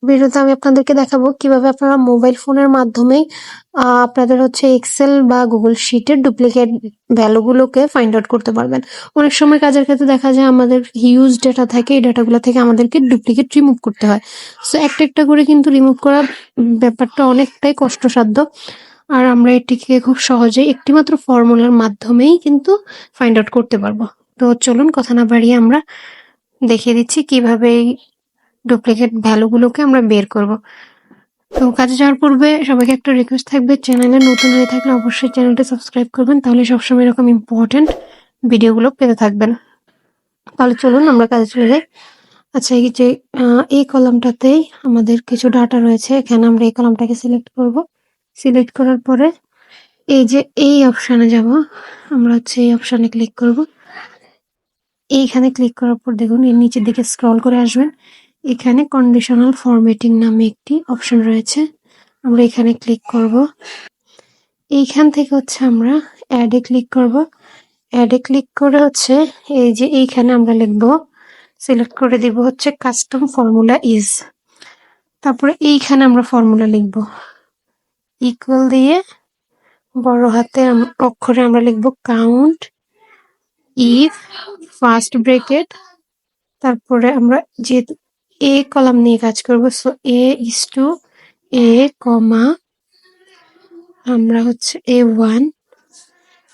ভিডিওতে আমি আপনাদেরকে দেখাবো কিভাবে আপনারা মোবাইল ফোনের মাধ্যমেই আপনাদের হচ্ছে এক্সেল বা গুগল শিটের ডুপ্লিকেট ভ্যালুগুলোকে ফাইন্ড আউট করতে পারবেন। অনেক সময় কাজের ক্ষেত্রে দেখা যায় আমাদের হিউজ ডেটা থাকে, এই ডেটাগুলো থেকে আমাদেরকে ডুপ্লিকেট রিমুভ করতে হয়। সো একটা একটা করে কিন্তু রিমুভ করার ব্যাপারটা অনেকটাই কষ্টসাধ্য। আর আমরা এটিকে খুব সহজেই একটিমাত্র ফর্মুলার মাধ্যমেই কিন্তু ফাইন্ড আউট করতে পারবো। তো চলুন কথা না বাড়িয়ে আমরা দেখিয়ে দিচ্ছি কিভাবে এই ডুপ্লিকেট ভ্যালুগুলোকে আমরা বের করব। তো কাজে যাওয়ার পূর্বে সবাইকে একটা রিকোয়েস্ট থাকবে, চ্যানেলে নতুন হয়ে থাকলে অবশ্যই চ্যানেলটা সাবস্ক্রাইব করবেন, তাহলে সবসময় এরকম ইম্পর্টেন্ট ভিডিওগুলো পেতে থাকবেন। তাহলে চলুন আমরা কাজে চলে যাই। আচ্ছা, এই যে এই কলামটাতেই আমাদের কিছু ডাটা রয়েছে, এখানে আমরা এই কলামটাকে সিলেক্ট করব। সিলেক্ট করার পরে এই যে এই অপশানে যাব, আমরা হচ্ছে এই অপশানে ক্লিক করব। এইখানে ক্লিক করার পর দেখুন এর নিচের দিকে স্ক্রল করে আসবেন, এখানে কন্ডিশনাল ফরম্যাটিং নামে একটি অপশন রয়েছে, আমরা এখানে ক্লিক করব। এইখান থেকে হচ্ছে আমরা অ্যাডে ক্লিক করব। অ্যাডে ক্লিক করে হচ্ছে এই যে এইখানে আমরা লিখব, সিলেক্ট করে দিব হচ্ছে কাস্টম ফর্মুলা ইজ, তারপরে এইখানে আমরা ফর্মুলা লিখব, ইকুয়াল দিয়ে বড় হাতে অক্ষরে আমরা লিখব কাউন্ট ইফ ফার্স্ট ব্রেকেট, তারপরে আমরা যেহেতু এ কলাম নিয়ে কাজ করব, সো এ ইজ টু এ কমা আমরা হচ্ছে A1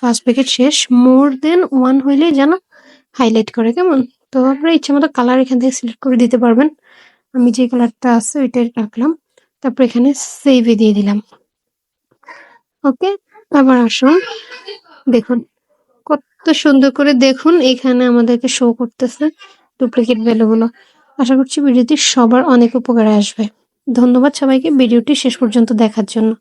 ফার্স্ট ব্র্যাকেট শেষ, মোর দেন 1 হইলে যেন হাইলাইট করে, কেমন? তো আপনারা ইচ্ছা মতো কালার এখান থেকে সিলেক্ট করে দিতে পারবেন। আমি যে কালারটা আছে ওইটাই রাখলাম, তারপর এখানে সেভে দিয়ে দিলাম। ওকে, আবার আসুন, দেখুন কত সুন্দর করে দেখুন এখানে আমাদেরকে শো করতেছে ডুপ্লিকেট ভ্যালুগুলো। আশা করছি ভিডিওটি সবার অনেক উপকারে আসবে। ধন্যবাদ সবাইকে ভিডিওটি শেষ পর্যন্ত দেখার জন্য।